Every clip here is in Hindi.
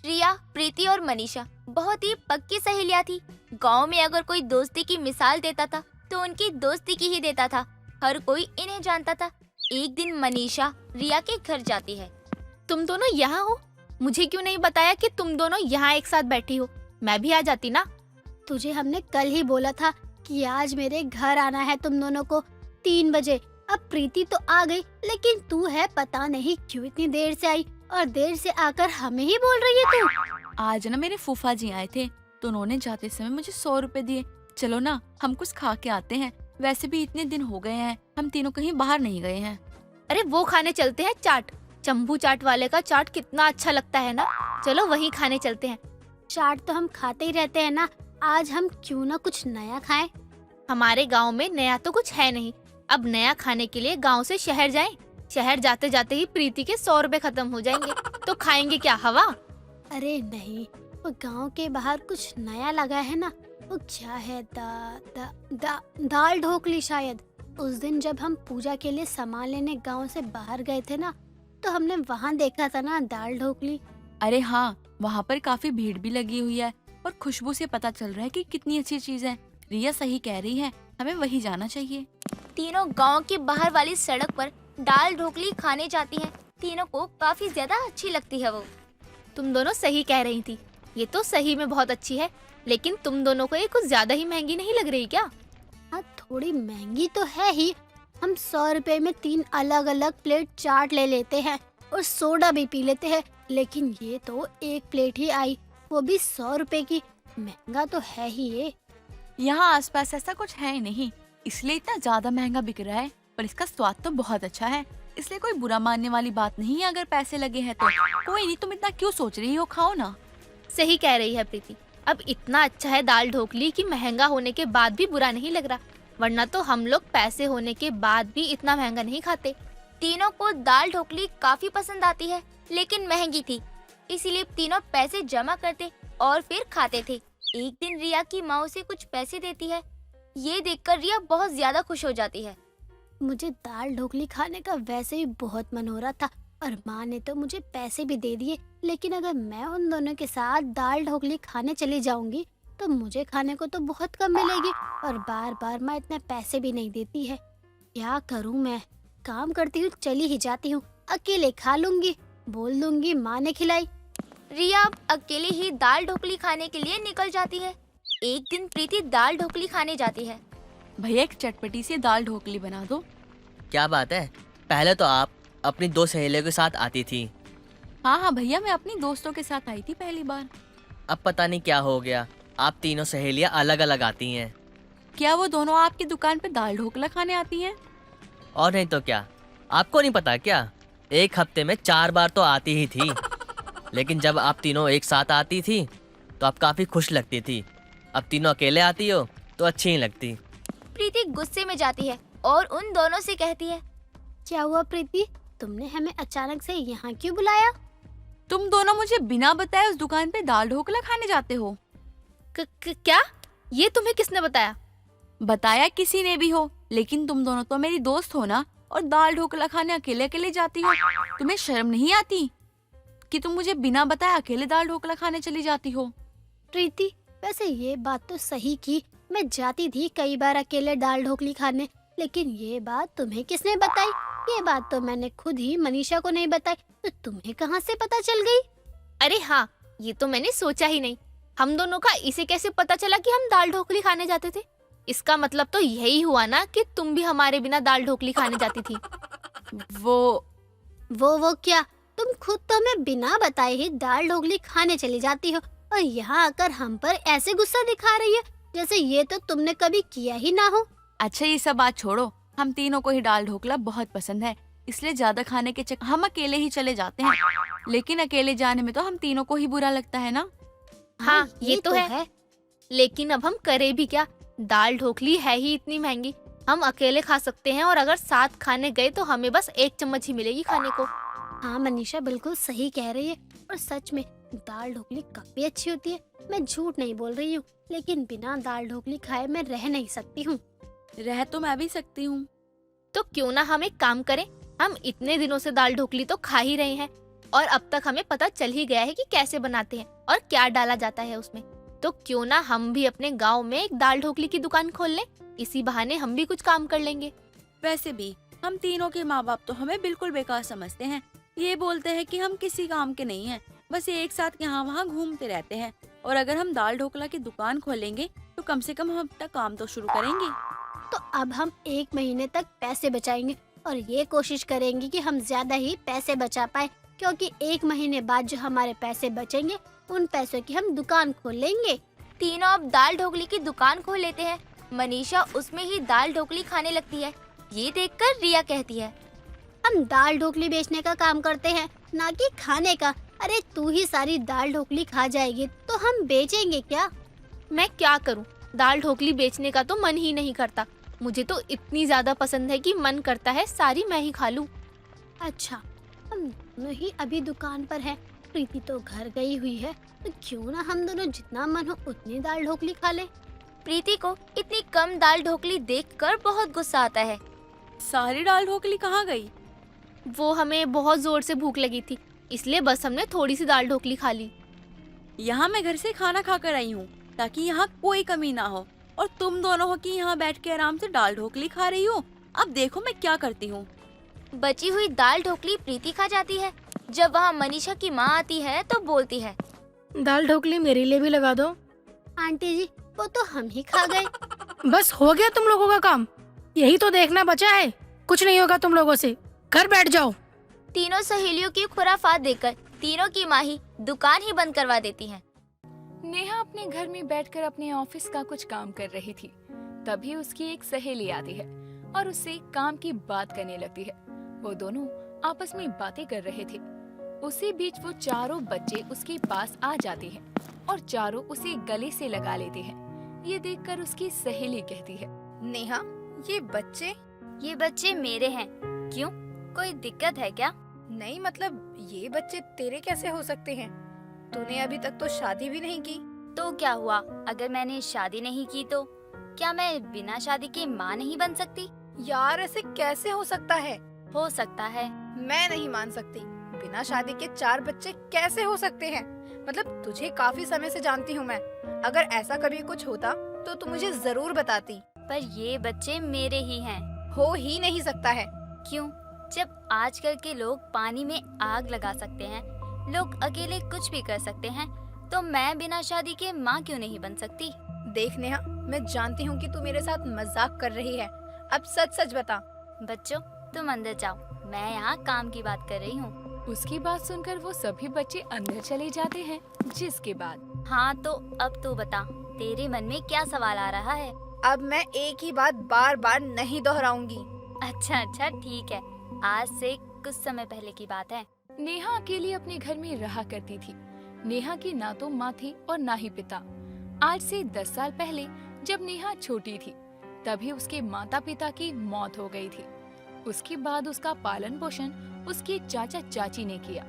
रिया, प्रीति और मनीषा बहुत ही पक्की सहेलियां थी। गांव में अगर कोई दोस्ती की मिसाल देता था तो उनकी दोस्ती की ही देता था। हर कोई इन्हें जानता था। एक दिन मनीषा रिया के घर जाती है। तुम दोनों यहाँ हो? मुझे क्यों नहीं बताया कि तुम दोनों यहाँ एक साथ बैठी हो? मैं भी आ जाती ना। तुझे हमने कल ही बोला था कि आज मेरे घर आना है तुम दोनों को 3 बजे। अब प्रीति तो आ गई, लेकिन तू है पता नहीं क्यों इतनी देर से आई और देर से आकर हमें ही बोल रही है तू। आज ना मेरे फूफा जी आए थे तो उन्होंने जाते समय मुझे 100 रुपए दिए। चलो ना हम कुछ खा के आते हैं। वैसे भी इतने दिन हो गए हैं हम तीनों कहीं बाहर नहीं गए हैं। अरे वो खाने चलते हैं चाट। चंबू चाट वाले का चाट कितना अच्छा लगता है ना। चलो वहीं खाने चलते हैं। चाट तो हम खाते ही रहते हैं ना, आज हम क्यों ना कुछ नया खाएं। हमारे गांव में नया तो कुछ है नहीं। अब नया खाने के लिए गांव से शहर जाएं। शहर जाते जाते ही प्रीति के 100 रुपए खत्म हो जाएंगे। तो खाएंगे क्या, हवा? अरे नहीं, वो गांव के बाहर कुछ नया लगा है ना। वो क्या है, दाल ढोकली शायद। उस दिन जब हम पूजा के लिए सामान लेने गांव से बाहर गए थे ना, तो हमने वहाँ देखा था ना दाल ढोकली। अरे हाँ, वहाँ पर काफी भीड़ भी लगी हुई है और खुशबू से पता चल रहा है कि कितनी अच्छी चीज है। रिया सही कह रही है, हमें वही जाना चाहिए। तीनों गांव के बाहर वाली सड़क पर दाल ढोकली खाने जाती हैं। तीनों को काफी ज्यादा अच्छी लगती है वो। तुम दोनों सही कह रही थी। ये तो सही में बहुत अच्छी है, लेकिन तुम दोनों को ये कुछ ज्यादा ही महंगी नहीं लग रही क्या? हाँ, थोड़ी महंगी तो है ही। हम 100 रुपए में 3 अलग अलग प्लेट चाट ले लेते हैं और सोडा भी पी लेते हैं, लेकिन ये तो एक प्लेट ही आई, वो भी 100 रुपए की। महंगा तो है ही ये। यहाँ आसपास ऐसा कुछ है नहीं, इसलिए इतना ज्यादा महंगा बिक रहा है। पर इसका स्वाद तो बहुत अच्छा है, इसलिए कोई बुरा मानने वाली बात नहीं है। अगर पैसे लगे हैं तो कोई नहीं, तुम इतना क्यों सोच रही हो, खाओ ना। सही कह रही है प्रीति। अब इतना अच्छा है दाल ढोकली कि महंगा होने के बाद भी बुरा नहीं लग रहा, वरना तो हम लोग पैसे होने के बाद भी इतना महंगा नहीं खाते। तीनों को दाल ढोकली काफी पसंद आती है, लेकिन महंगी थी, इसीलिए तीनों पैसे जमा करते और फिर खाते थे। एक दिन रिया की माँ उसे कुछ पैसे देती है। ये देखकर रिया बहुत ज्यादा खुश हो जाती है। मुझे दाल ढोकली खाने का वैसे ही बहुत मन हो रहा था और माँ ने तो मुझे पैसे भी दे दिए, लेकिन अगर मैं उन दोनों के साथ दाल ढोकली खाने चली जाऊंगी तो मुझे खाने को तो बहुत कम मिलेगी और बार बार माँ इतने पैसे भी नहीं देती है। क्या करूँ मैं? काम करती हूँ, चली ही जाती हूँ, अकेले खा लूंगी, बोल दूंगी माँ ने खिलाई। रिया अब अकेले ही दाल ढोकली खाने के लिए निकल जाती है। एक दिन प्रीति दाल ढोकली खाने जाती है। भैया एक चटपटी सी दाल ढोकली बना दो। क्या बात है, पहले तो आप अपनी 2 सहेलियों के साथ आती थी। हाँ भैया, मैं अपनी दोस्तों के साथ आई थी पहली बार। अब पता नहीं क्या हो गया, आप तीनों सहेलियां अलग अलग आती हैं। क्या वो दोनों आपकी दुकान पे दाल ढोकला खाने आती हैं? और नहीं तो क्या, आपको नहीं पता क्या? एक हफ्ते में 4 बार तो आती ही थी। लेकिन जब आप तीनों एक साथ आती थी तो आप काफी खुश लगती थी। अब तीनों अकेले आती हो तो अच्छी नहीं लगती। प्रीति गुस्से में जाती है और उन दोनों से कहती है, क्या हुआ प्रीति, तुमने हमें अचानक से यहाँ क्यों बुलाया? तुम दोनों मुझे बिना बताए उस दुकान पे दाल ढोकला खाने जाते हो। क्या? ये तुम्हें किसने बताया? बताया किसी ने भी हो, लेकिन तुम दोनों तो मेरी दोस्त हो ना, और दाल ढोकला खाने अकेले अकेले जाती हो। तुम्हें शर्म नहीं आती कि तुम मुझे बिना बताए अकेले दाल ढोकला खाने चली जाती हो? प्रीति, वैसे ये बात तो सही की, मैं जाती थी कई बार अकेले दाल ढोकली खाने, लेकिन ये बात तुम्हें किसने बताई? ये बात तो मैंने खुद ही मनीषा को नहीं बताई, तो तुम्हें कहाँ से पता चल गई? अरे हाँ, ये तो मैंने सोचा ही नहीं। हम दोनों का इसे कैसे पता चला कि हम दाल ढोकली खाने जाते थे? इसका मतलब तो यही हुआ ना कि तुम भी हमारे बिना दाल ढोकली खाने जाती थी। वो क्या? तुम खुद तो हमें बिना बताए ही दाल ढोकली खाने चली जाती हो और यहाँ आकर हम पर ऐसे गुस्सा दिखा रही है जैसे ये तो तुमने कभी किया ही ना हो। अच्छा ये सब बात छोड़ो, हम तीनों को ही दाल ढोकला बहुत पसंद है, इसलिए ज्यादा खाने के चक्कर हम अकेले ही चले जाते हैं। लेकिन अकेले जाने में तो हम तीनों को ही बुरा लगता है ना। हाँ ये तो है। लेकिन अब हम करें भी क्या? दाल ढोकली है ही इतनी महंगी। हम अकेले खा सकते हैं और अगर साथ खाने गए तो हमें बस 1 चम्मच ही मिलेगी खाने को। हाँ मनीषा बिल्कुल सही कह रही है, और सच में दाल ढोकली काफी अच्छी होती है। मैं झूठ नहीं बोल रही हूँ, लेकिन बिना दाल ढोकली खाए मैं रह नहीं सकती हूँ। रह तो मैं भी सकती हूँ। तो क्यों ना हम एक काम करें, हम इतने दिनों से दाल ढोकली तो खा ही रहे हैं, और अब तक हमें पता चल ही गया है कि कैसे बनाते हैं और क्या डाला जाता है उसमें। तो क्यों ना हम भी अपने गांव में एक दाल ढोकली की दुकान खोल लें, इसी बहाने हम भी कुछ काम कर लेंगे। वैसे भी हम तीनों के माँ बाप तो हमें बिल्कुल बेकार समझते हैं। ये बोलते हैं कि हम किसी काम के नहीं हैं, बस एक साथ यहाँ वहाँ घूमते रहते हैं। और अगर हम दाल ढोकला की दुकान खोलेंगे तो कम से कम हम अपना काम तो शुरू करेंगे। तो अब हम 1 महीने तक पैसे बचाएंगे और ये कोशिश करेंगे कि हम ज्यादा ही पैसे बचा पाए, क्योंकि 1 महीने बाद जो हमारे पैसे बचेंगे उन पैसों की हम दुकान खोल लेंगे। तीनों अब दाल ढोकली की दुकान खोल लेते हैं। मनीषा उसमें ही दाल ढोकली खाने लगती है। ये देखकर रिया कहती है, हम दाल ढोकली बेचने का काम करते हैं, ना कि खाने का। अरे तू ही सारी दाल ढोकली खा जाएगी तो हम बेचेंगे क्या? मैं क्या करूं, दाल ढोकली बेचने का तो मन ही नहीं करता। मुझे तो इतनी ज्यादा पसंद है कि मन करता है सारी मैं ही खा लूं। अच्छा, हम दोनों ही अभी दुकान पर हैं। प्रीति तो घर गई हुई है, तो क्यों ना हम दोनों जितना मन हो उतनी दाल ढोकली खा ले। प्रीति को इतनी कम दाल ढोकली देखकर बहुत गुस्सा आता है। सारी दाल ढोकली कहाँ गई? वो हमें बहुत जोर से भूख लगी थी, इसलिए बस हमने थोड़ी सी दाल ढोकली खा ली। यहाँ मैं घर से खाना खा कर आई हूँ ताकि यहाँ कोई कमी ना हो, और तुम दोनों हो कि यहाँ बैठ के आराम से दाल ढोकली खा रही हो। अब देखो मैं क्या करती हूँ। बची हुई दाल ढोकली प्रीति खा जाती है। जब वहाँ मनीषा की माँ आती है तो बोलती है, दाल ढोकली मेरे लिए भी लगा दो। आंटी जी, वो तो हम ही खा गए। बस हो गया तुम लोगों का काम, यही तो देखना बचा है। कुछ नहीं होगा तुम लोगों से, घर बैठ जाओ। तीनों सहेलियों की खुराफात देखकर तीनों की माँ ही दुकान ही बंद करवा देती है। नेहा अपने घर में बैठकर अपने ऑफिस का कुछ काम कर रही थी। तभी उसकी एक सहेली आती है और उससे काम की बात करने लगती है। वो दोनों आपस में बातें कर रहे थे। उसी बीच वो चारों बच्चे उसके पास आ जाते हैं और चारों उसे गले से लगा लेते हैं। ये देखकर उसकी सहेली कहती है, नेहा, ये बच्चे मेरे हैं। क्यों, कोई दिक्कत है क्या? नहीं, मतलब ये बच्चे तेरे कैसे हो सकते हैं? तूने अभी तक तो शादी भी नहीं की। तो क्या हुआ, अगर मैंने शादी नहीं की तो क्या मैं बिना शादी के माँ नहीं बन सकती? यार, ऐसे कैसे हो सकता है? हो सकता है। मैं नहीं मान सकती। बिना शादी के 4 बच्चे कैसे हो सकते हैं? मतलब तुझे काफी समय से जानती हूँ मैं। अगर ऐसा कभी कुछ होता तो तू मुझे जरूर बताती। पर ये बच्चे मेरे ही हैं। हो ही नहीं सकता है। क्यों? जब आजकल के लोग पानी में आग लगा सकते हैं, लोग अकेले कुछ भी कर सकते हैं, तो मैं बिना शादी के माँ क्यों नहीं बन सकती? देख नेहा, मैं जानती हूँ कि तू मेरे साथ मजाक कर रही है। अब सच सच बता। बच्चों, तुम अंदर जाओ, मैं यहाँ काम की बात कर रही हूँ। उसकी बात सुनकर वो सभी बच्चे अंदर चले जाते हैं। जिसके बाद हाँ, तो अब तू बता, तेरे मन में क्या सवाल आ रहा है? अब मैं एक ही बात बार बार नहीं दोहराऊंगी। अच्छा ठीक है, आज से कुछ समय पहले की बात है। नेहा अकेली अपने घर में रहा करती थी। नेहा की ना तो माँ थी और ना ही पिता। आज से 10 साल पहले जब नेहा छोटी थी, तभी उसके माता पिता की मौत हो गई थी। उसके बाद उसका पालन पोषण उसके चाचा चाची ने किया,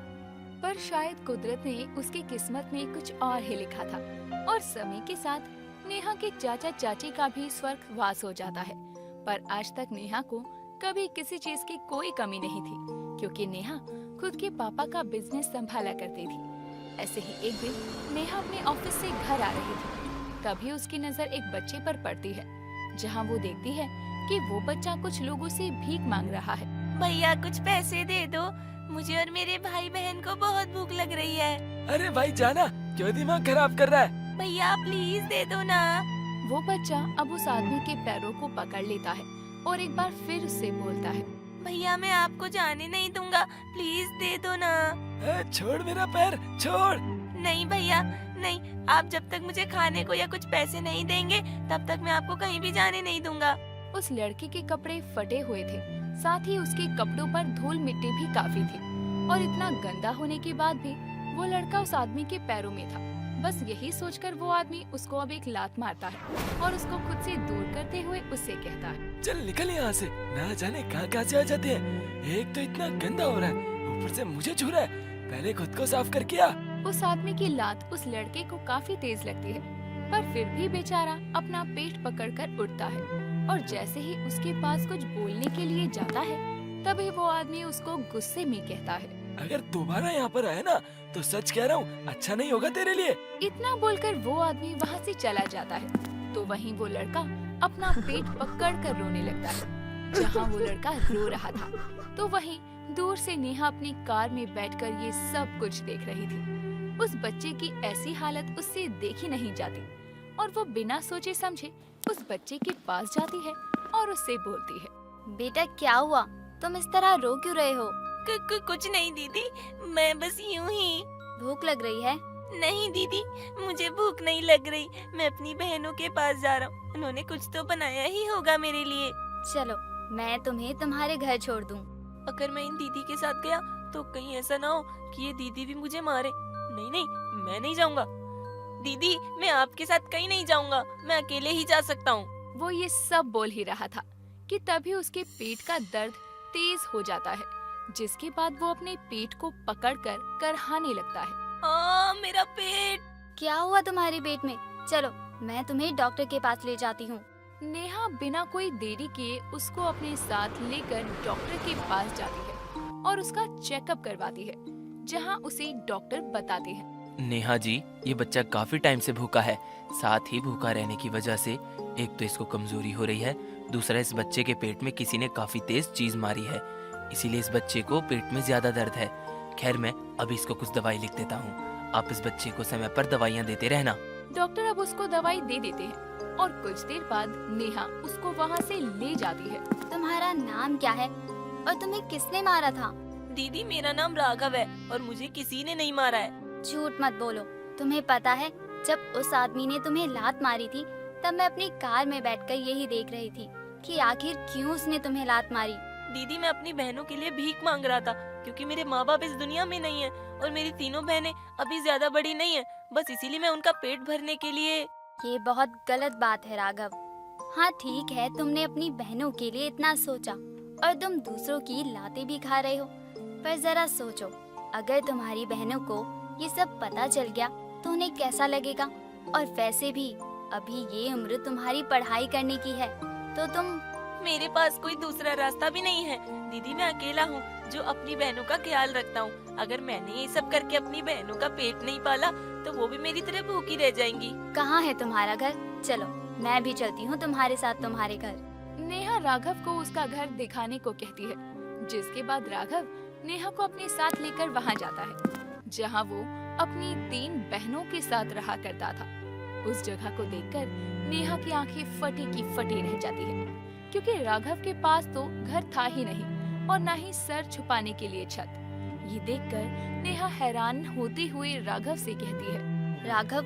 पर शायद कुदरत ने उसकी किस्मत में कुछ और ही लिखा था और समय के साथ नेहा के चाचा चाची का भी स्वर्गवास हो जाता है। पर आज तक नेहा को कभी किसी चीज की कोई कमी नहीं थी, क्योंकि नेहा खुद के पापा का बिजनेस संभाला करती थी। ऐसे ही एक दिन नेहा अपने ऑफिस से घर आ रही थी। तभी उसकी नजर एक बच्चे पर पड़ती है, जहां वो देखती है कि वो बच्चा कुछ लोगों से भीख मांग रहा है। भैया, कुछ पैसे दे दो, मुझे और मेरे भाई बहन को बहुत भूख लग रही है। अरे भाई जाना, क्यों दिमाग खराब कर रहा है? भैया प्लीज दे दो ना। वो बच्चा अब उस आदमी के पैरों को पकड़ लेता है और एक बार फिर उससे बोलता है, भैया मैं आपको जाने नहीं दूंगा, प्लीज दे दो ना। छोड़ मेरा पैर, छोड़। नहीं भैया नहीं, आप जब तक मुझे खाने को या कुछ पैसे नहीं देंगे तब तक मैं आपको कहीं भी जाने नहीं दूंगा। उस लड़के के कपड़े फटे हुए थे, साथ ही उसके कपड़ों पर धूल मिट्टी भी काफी थी और इतना गंदा होने के बाद भी वो लड़का उस आदमी के पैरों में था। बस यही सोचकर वो आदमी उसको अब एक लात मारता है और उसको खुद से दूर करते हुए उससे कहता है, चल निकल यहाँ से, ना जाने कहाँ से आ जाते हैं। एक तो इतना गंदा हो रहा है, ऊपर से मुझे छू रहा है, पहले खुद को साफ कर किया। उस आदमी की लात उस लड़के को काफी तेज लगती है, पर फिर भी बेचारा अपना पेट पकड़कर उठता है और जैसे ही उसके पास कुछ बोलने के लिए जाता है, तभी वो आदमी उसको गुस्से में कहता है, अगर दोबारा यहाँ पर आए ना तो सच कह रहा हूँ अच्छा नहीं होगा तेरे लिए। इतना बोलकर वो आदमी वहाँ से चला जाता है। तो वहीं वो लड़का अपना पेट पकड़ कर रोने लगता है। जहाँ वो लड़का रो रहा था तो वहीं दूर से नेहा अपनी कार में बैठकर ये सब कुछ देख रही थी। उस बच्चे की ऐसी हालत उससे देखी नहीं जाती और वो बिना सोचे समझे उस बच्चे के पास जाती है और उससे बोलती है, बेटा क्या हुआ, तुम इस तरह रो क्यों रहे हो? कुछ नहीं दीदी, मैं बस यूं ही। भूख लग रही है? नहीं दीदी, मुझे भूख नहीं लग रही। मैं अपनी बहनों के पास जा रहा हूँ, उन्होंने कुछ तो बनाया ही होगा मेरे लिए। चलो मैं तुम्हें तुम्हारे घर छोड़ दूँ। अगर मैं इन दीदी के साथ गया तो कहीं ऐसा ना हो कि ये दीदी भी मुझे मारे। नहीं नहीं, मैं नहीं जाऊंगा। दीदी, मैं आपके साथ कहीं नहीं जाऊंगा, मैं अकेले ही जा सकता हूँ। वो ये सब बोल ही रहा था कि तभी उसके पेट का दर्द तेज हो जाता है, जिसके बाद वो अपने पेट को पकड़कर करहाने लगता है। मेरा पेट। क्या हुआ तुम्हारे पेट में? चलो मैं तुम्हें डॉक्टर के पास ले जाती हूँ। नेहा बिना कोई देरी किए उसको अपने साथ लेकर डॉक्टर के पास जाती है और उसका चेकअप करवाती है, जहाँ उसे डॉक्टर बताते हैं, नेहा जी, ये बच्चा काफी टाइम से भूखा है। साथ ही भूखा रहने की वजह से एक तो इसको कमजोरी हो रही है, दूसरा इस बच्चे के पेट में किसी ने काफी तेज चीज मारी है, इसीलिए इस बच्चे को पेट में ज्यादा दर्द है। खैर, मैं अभी इसको कुछ दवाई लिख देता हूँ, आप इस बच्चे को समय पर दवाइयाँ देते रहना। डॉक्टर अब उसको दवाई दे देते हैं और कुछ देर बाद नेहा उसको वहाँ से ले जाती है। तुम्हारा नाम क्या है और तुम्हें किसने मारा था? दीदी, मेरा नाम राघव है और मुझे किसी ने नहीं मारा है। झूठ मत बोलो। तुम्हें पता है जब उस आदमी ने तुम्हें लात मारी थी तब मैं अपनी कार में बैठकर यही देख रही थी कि आखिर क्यों उसने तुम्हें लात मारी। दीदी, मैं अपनी बहनों के लिए भीख मांग रहा था क्योंकि मेरे माँ बाप इस दुनिया में नहीं है और मेरी तीनों बहनें अभी ज्यादा बड़ी नहीं है, बस इसीलिए मैं उनका पेट भरने के लिए। ये बहुत गलत बात है राघव। हाँ ठीक है, तुमने अपनी बहनों के लिए इतना सोचा और तुम दूसरों की लातें भी खा रहे हो, पर जरा सोचो अगर तुम्हारी बहनों को ये सब पता चल गया तो उन्हें कैसा लगेगा। और वैसे भी अभी ये उम्र तुम्हारी पढ़ाई करने की है तो तुम। मेरे पास कोई दूसरा रास्ता भी नहीं है दीदी, मैं अकेला हूँ जो अपनी बहनों का ख्याल रखता हूँ। अगर मैंने ये सब करके अपनी बहनों का पेट नहीं पाला तो वो भी मेरी तरह भूखी रह जाएंगी। कहाँ है तुम्हारा घर? चलो मैं भी चलती हूँ तुम्हारे साथ तुम्हारे घर। नेहा राघव को उसका घर दिखाने को कहती है, जिसके बाद राघव नेहा को अपने साथ लेकर वहाँ जाता है जहाँ वो अपनी 3 बहनों के साथ रहा करता था। उस जगह को देखकर नेहा की आंखें फटी की फटी रह जाती है, क्योंकि राघव के पास तो घर था ही नहीं और न ही सर छुपाने के लिए छत। ये देखकर नेहा हैरान होते हुए राघव से कहती है, राघव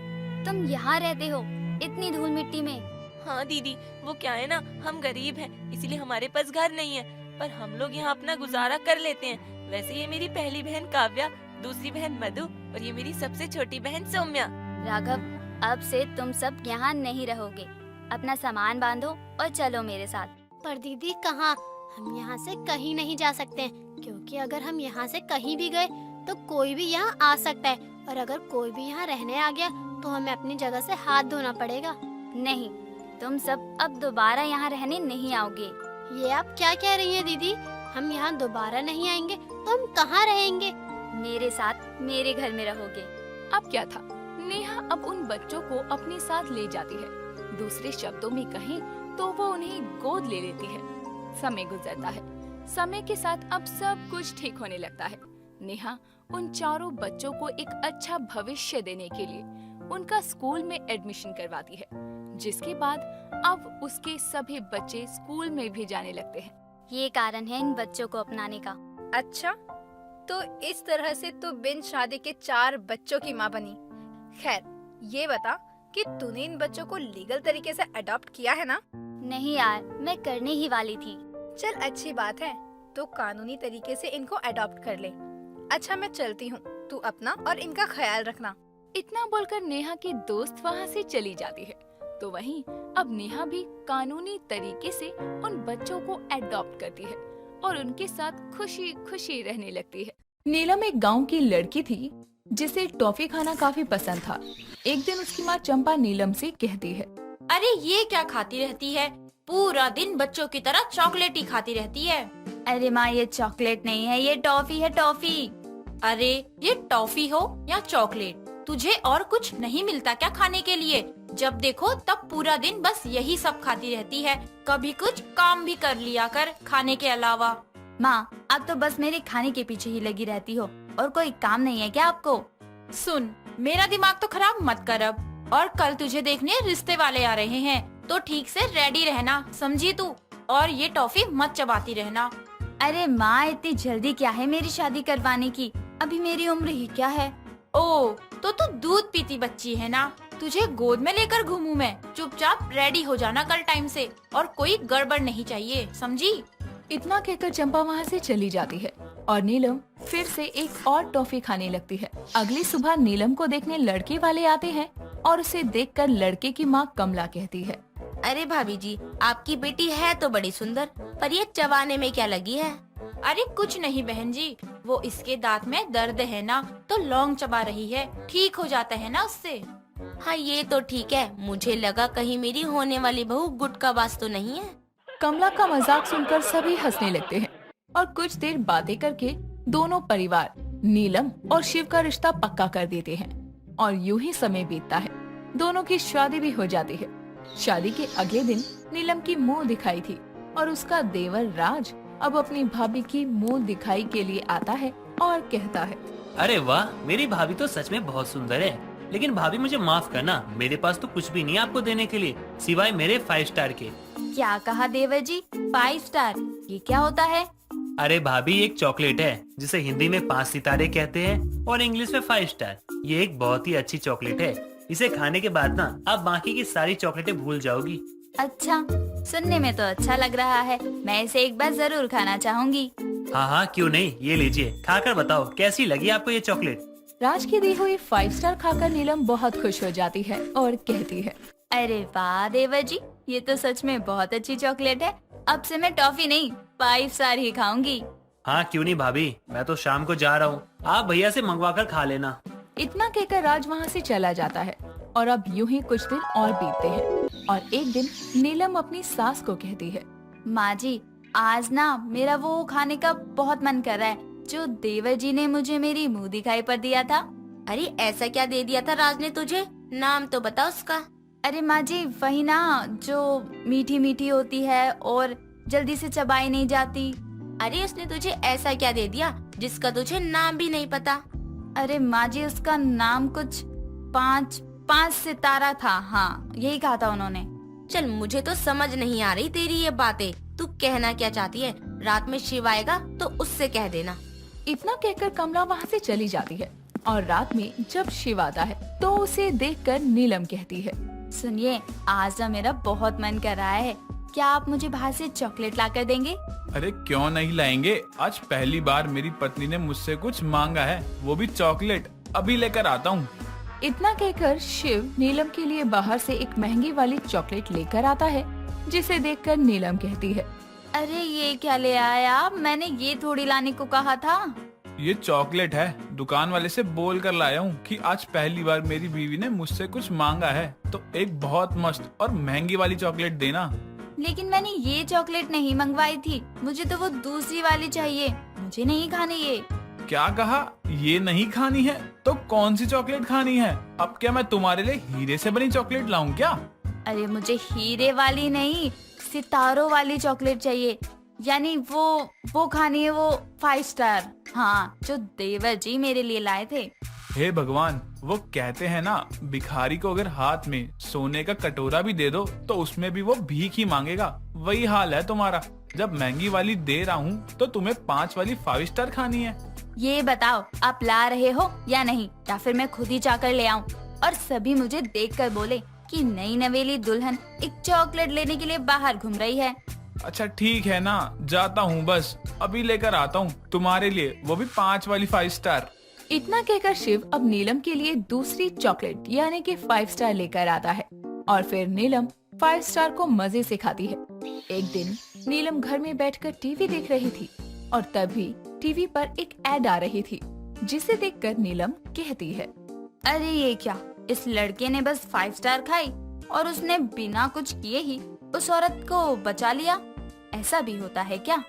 तुम यहाँ रहते हो इतनी धूल मिट्टी में? हाँ दीदी, वो क्या है ना, हम गरीब हैं इसलिए हमारे पास घर नहीं है, पर हम लोग यहाँ अपना गुजारा कर लेते हैं। वैसे ये मेरी पहली बहन काव्या, दूसरी बहन मधु और ये मेरी सबसे छोटी बहन सौम्या। राघव अब से तुम सब यहाँ नहीं रहोगे, अपना सामान बांधो और चलो मेरे साथ। पर दीदी कहाँ, हम यहाँ से कहीं नहीं जा सकते हैं, क्योंकि अगर हम यहाँ से कहीं भी गए तो कोई भी यहाँ आ सकता है, और अगर कोई भी यहाँ रहने आ गया तो हमें अपनी जगह से हाथ धोना पड़ेगा। नहीं, तुम सब अब दोबारा यहाँ रहने नहीं आओगे। ये आप क्या कह रही है दीदी? हम यहाँ दोबारा नहीं आएंगे तो हम कहाँ रहेंगे? मेरे साथ मेरे घर में रहोगे। अब क्या था, नेहा अब उन बच्चों को अपने साथ ले जाती है। दूसरे शब्दों में कहें तो वो उन्हें गोद ले लेती है। समय गुजरता है, समय के साथ अब सब कुछ ठीक होने लगता है। नेहा उन चारों बच्चों को एक अच्छा भविष्य देने के लिए उनका स्कूल में एडमिशन करवाती है, जिसके बाद अब उसके सभी बच्चे स्कूल में भी जाने लगते हैं। ये कारण है इन बच्चों को अपनाने का। अच्छा, तो इस तरह से तू बिन शादी के 4 बच्चों की माँ बनी। खैर, ये बता कि तूने इन बच्चों को लीगल तरीके से अडॉप्ट किया है ना? नहीं यार, मैं करने ही वाली थी। चल अच्छी बात है, तो कानूनी तरीके से इनको अडॉप्ट कर ले। अच्छा मैं चलती हूँ, तू अपना और इनका ख्याल रखना। इतना बोलकर नेहा की दोस्त वहाँ से चली जाती है। तो वहीं अब नेहा भी कानूनी तरीके से उन बच्चों को अडॉप्ट करती है और उनके साथ खुशी खुशी रहने लगती है। नीलम एक गांव की लड़की थी जिसे टॉफी खाना काफी पसंद था। एक दिन उसकी माँ चंपा नीलम से कहती है, अरे ये क्या खाती रहती है, पूरा दिन बच्चों की तरह चॉकलेट ही खाती रहती है। अरे माँ, ये चॉकलेट नहीं है, ये टॉफी है, टॉफी। अरे ये टॉफी हो या चॉकलेट, तुझे और कुछ नहीं मिलता क्या खाने के लिए? जब देखो तब पूरा दिन बस यही सब खाती रहती है। कभी कुछ काम भी कर लिया कर खाने के अलावा। माँ, आप तो बस मेरे खाने के पीछे ही लगी रहती हो और कोई काम नहीं है क्या आपको? सुन, मेरा दिमाग तो खराब मत कर अब। और कल तुझे देखने रिश्ते वाले आ रहे हैं, तो ठीक से रेडी रहना, समझी तू? और ये टॉफी मत चबाती रहना। अरे माँ, इतनी जल्दी क्या है मेरी शादी करवाने की? अभी मेरी उम्र ही क्या है? ओ, तो तू दूध पीती बच्ची है ना? तुझे गोद में लेकर घूमूं मैं? चुपचाप रेडी हो जाना कल टाइम से, और कोई गड़बड़ नहीं चाहिए, समझी? इतना कहकर चंपा वहाँ से चली जाती है और नीलम फिर से एक और टॉफी खाने लगती है। अगली सुबह नीलम को देखने लड़के वाले आते हैं और उसे देखकर लड़के की माँ कमला कहती है, अरे भाभी जी, आपकी बेटी है तो बड़ी सुंदर, पर ये चबाने में क्या लगी है? अरे कुछ नहीं बहन जी, वो इसके दांत में दर्द है ना, तो लौंग चबा रही है, ठीक हो जाता है ना उससे। हाँ ये तो ठीक है, मुझे लगा कहीं मेरी होने वाली बहू गुटखाबाज तो नहीं है। कमला का मजाक सुनकर सभी हंसने लगते हैं और कुछ देर बातें करके दोनों परिवार नीलम और शिव का रिश्ता पक्का कर देते हैं। और यूं ही समय बीतता है, दोनों की शादी भी हो जाती है। शादी के अगले दिन नीलम की मुंह दिखाई थी और उसका देवर राज अब अपनी भाभी की मुंह दिखाई के लिए आता है और कहता है, अरे वाह, मेरी भाभी तो सच में बहुत सुंदर है। लेकिन भाभी मुझे माफ करना, मेरे पास तो कुछ भी नहीं है आपको देने के लिए, सिवाय मेरे 5 स्टार के। क्या कहा देवर जी? 5 स्टार? ये क्या होता है? अरे भाभी, एक चॉकलेट है जिसे हिंदी में 5 सितारे कहते हैं और इंग्लिश में 5 स्टार। ये एक बहुत ही अच्छी चॉकलेट है। इसे खाने के बाद ना आप बाकी की सारी चॉकलेटें भूल जाओगी। अच्छा, सुनने में तो अच्छा लग रहा है। मैं इसे एक बार जरूर खाना चाहूंगी। हाँ हाँ, क्यों नहीं, ये लीजिए, खाकर बताओ कैसी लगी आपको ये चॉकलेट। राज की दी हुई 5 स्टार खाकर नीलम बहुत खुश हो जाती है और कहती है, अरे वाह देवर जी, ये तो सच में बहुत अच्छी चॉकलेट है। अब से मैं टॉफी नहीं 5 स्टार ही खाऊंगी। हाँ क्यों नहीं भाभी, मैं तो शाम को जा रहा हूँ, आप भैया से मंगवा कर खा लेना। इतना कहकर राज वहाँ से चला जाता है और अब यूं ही कुछ दिन और बीतते हैं और एक दिन नीलम अपनी सास को कहती है, माँ जी, आज ना मेरा वो खाने का बहुत मन कर रहा है जो देवर जी ने मुझे मेरी मुंह दिखाई पर दिया था। अरे ऐसा क्या दे दिया था राज ने तुझे? नाम तो बता उसका। अरे माँ जी, वही ना जो मीठी मीठी होती है और जल्दी से चबाई नहीं जाती। अरे उसने तुझे ऐसा क्या दे दिया जिसका तुझे नाम भी नहीं पता? अरे माँ जी, उसका नाम कुछ 5 सितारा था। हाँ, यही कहा था उन्होंने। चल, मुझे तो समझ नहीं आ रही तेरी ये बातें। तू कहना क्या चाहती है? रात में शिव आएगा तो उससे कह देना। इतना कहकर कमला वहाँ से चली जाती है और रात में जब शिव आता है तो उसे देखकर नीलम कहती है, सुनिए, आज ना मेरा बहुत मन कर रहा है, क्या आप मुझे बाहर से चॉकलेट ला कर देंगे? अरे क्यों नहीं लाएंगे, आज पहली बार मेरी पत्नी ने मुझसे कुछ मांगा है, वो भी चॉकलेट। अभी लेकर आता हूँ। इतना कहकर शिव नीलम के लिए बाहर से एक महंगी वाली चॉकलेट लेकर आता है, जिसे देखकर नीलम कहती है, अरे ये क्या ले आया? मैंने ये थोड़ी लाने को कहा था। ये चॉकलेट है, दुकान वाले से बोल कर लाया हूँ कि आज पहली बार मेरी बीवी ने मुझसे कुछ मांगा है, तो एक बहुत मस्त और महंगी वाली चॉकलेट देना। लेकिन मैंने ये चॉकलेट नहीं मंगवाई थी, मुझे तो वो दूसरी वाली चाहिए। मुझे नहीं खानी ये। क्या कहा? ये नहीं खानी है? तो कौन सी चॉकलेट खानी है? अब क्या मैं तुम्हारे लिए हीरे से बनी चॉकलेट लाऊं क्या? अरे मुझे हीरे वाली नहीं, सितारों वाली चॉकलेट चाहिए। यानी वो खानी है, वो 5 स्टार। हाँ, जो देवर जी मेरे लिए लाए थे। हे भगवान, वो कहते हैं ना, भिखारी को अगर हाथ में सोने का कटोरा भी दे दो तो उसमें भी वो भीख ही मांगेगा। वही हाल है तुम्हारा। जब महंगी वाली दे रहा हूँ तो तुम्हें 5 वाली 5 स्टार खानी है। ये बताओ, आप ला रहे हो या नहीं, या फिर मैं खुद ही जाकर ले आऊँ और सभी मुझे देखकर बोले कि नई नवेली दुल्हन एक चॉकलेट लेने के लिए बाहर घूम रही है। अच्छा ठीक है ना, जाता हूँ, बस अभी लेकर आता हूँ तुम्हारे लिए, वो भी 5 वाली 5 स्टार। इतना कहकर शिव अब नीलम के लिए दूसरी चॉकलेट यानी कि 5 स्टार लेकर आता है और फिर नीलम 5 स्टार को मजे से खाती है। एक दिन नीलम घर में बैठकर टीवी देख रही थी और तभी टीवी पर एक एड आ रही थी, जिसे देखकर नीलम कहती है, अरे ये क्या, इस लड़के ने बस 5 स्टार खाई और उसने बिना कुछ किए ही उस औरत को बचा लिया। ऐसा भी होता है क्या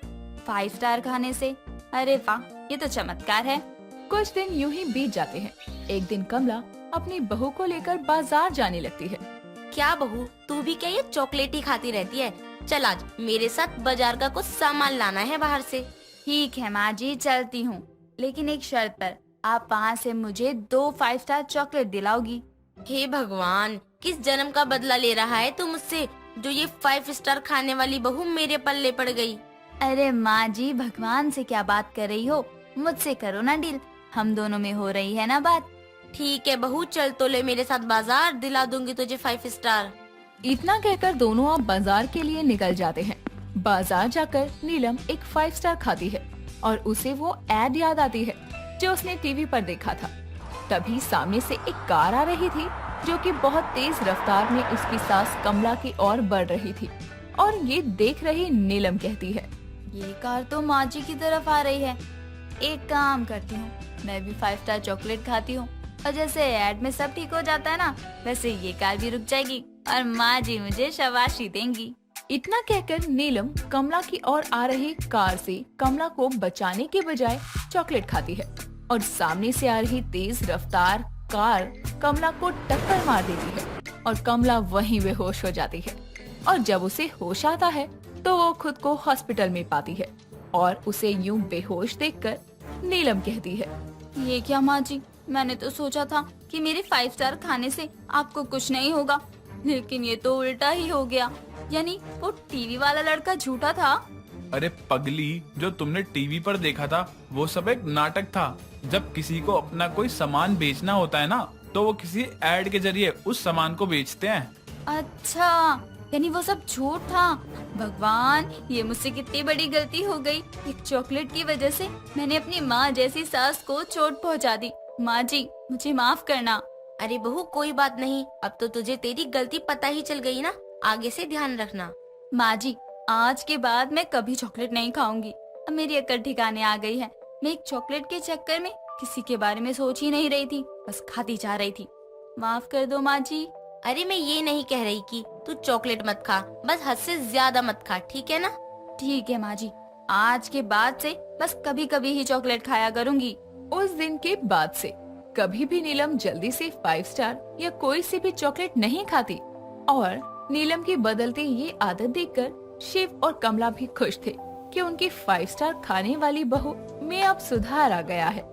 5 स्टार खाने से? अरे वाह, ये तो चमत्कार है। कुछ दिन यूं ही बीत जाते हैं। एक दिन कमला अपनी बहू को लेकर बाजार जाने लगती है। क्या बहू, तू भी क्या ये चॉकलेट ही खाती रहती है? चल आज मेरे साथ बाजार का कुछ सामान लाना है बाहर से। ठीक है माँ जी, चलती हूँ, लेकिन एक शर्त पर। आप वहाँ से मुझे 2 5 स्टार चॉकलेट दिलाओगी। हे भगवान, किस जन्म का बदला ले रहा है तू मुझसे, जो ये 5 स्टार खाने वाली बहू मेरे पल्ले पड़ गई। अरे माँ जी, भगवान से क्या बात कर रही हो? मुझसे करो ना डील, हम दोनों में हो रही है ना बात। ठीक है बहू, चल तो ले मेरे साथ बाजार, दिला दूंगी तुझे 5 स्टार। इतना कहकर दोनों अब बाजार के लिए निकल जाते हैं। बाजार जाकर नीलम एक 5 स्टार खाती है और उसे वो एड याद आती है जो उसने टीवी पर देखा था। तभी सामने से एक कार आ रही थी जो कि बहुत तेज रफ्तार में उसकी सास कमला की ओर बढ़ रही थी। और ये देख रही नीलम कहती है, ये कार तो माँ जी की तरफ आ रही है। एक काम करती हूँ, मैं भी 5 स्टार चॉकलेट खाती हूँ, और जैसे ऐड में सब ठीक हो जाता है ना, वैसे ये कार भी रुक जाएगी और माँ जी मुझे शाबाशी देंगी। इतना कहकर नीलम कमला की ओर आ रही कार से कमला को बचाने के बजाय चॉकलेट खाती है और सामने से आ रही तेज रफ्तार कार कमला को टक्कर मार देती है और कमला वहीं बेहोश हो जाती है। और जब उसे होश आता है तो वो खुद को हॉस्पिटल में पाती है और उसे यूं बेहोश देखकर नीलम कहती है, ये क्या माँ जी, मैंने तो सोचा था कि मेरे 5 स्टार खाने से आपको कुछ नहीं होगा, लेकिन ये तो उल्टा ही हो गया। यानी वो टीवी वाला लड़का झूठा था। अरे पगली, जो तुमने टीवी पर देखा था वो सब एक नाटक था। जब किसी को अपना कोई सामान बेचना होता है ना, तो वो किसी एड के जरिए उस सामान को बेचते हैं। अच्छा, यानी वो सब झूठ था। भगवान, ये मुझसे कितनी बड़ी गलती हो गई। एक चॉकलेट की वजह से मैंने अपनी माँ जैसी सास को चोट पहुँचा दी। माँ जी, मुझे माफ करना। अरे बहू, कोई बात नहीं, अब तो तुझे तेरी गलती पता ही चल गई ना, आगे से ध्यान रखना। माँ जी, आज के बाद मैं कभी चॉकलेट नहीं खाऊंगी। अब मेरी अक्ल ठिकाने आ गई है। मैं एक चॉकलेट के चक्कर में किसी के बारे में सोच ही नहीं रही थी, बस खाती जा रही थी। माफ कर दो माँ जी। अरे मैं ये नहीं कह रही कि तू चॉकलेट मत खा, बस हद से ज्यादा मत खा, ठीक है ना? ठीक है माँ जी, आज के बाद से बस कभी कभी ही चॉकलेट खाया करूँगी। उस दिन के बाद से कभी भी नीलम जल्दी से 5 स्टार या कोई सी भी चॉकलेट नहीं खाती और नीलम की बदलती ये आदत देखकर शिव और कमला भी खुश थे कि उनकी 5 स्टार खाने वाली बहू में अब सुधार आ गया है।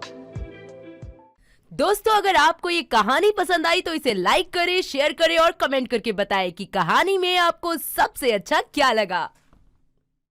दोस्तों, अगर आपको ये कहानी पसंद आई तो इसे लाइक करें, शेयर करें और कमेंट करके बताएं कि कहानी में आपको सबसे अच्छा क्या लगा।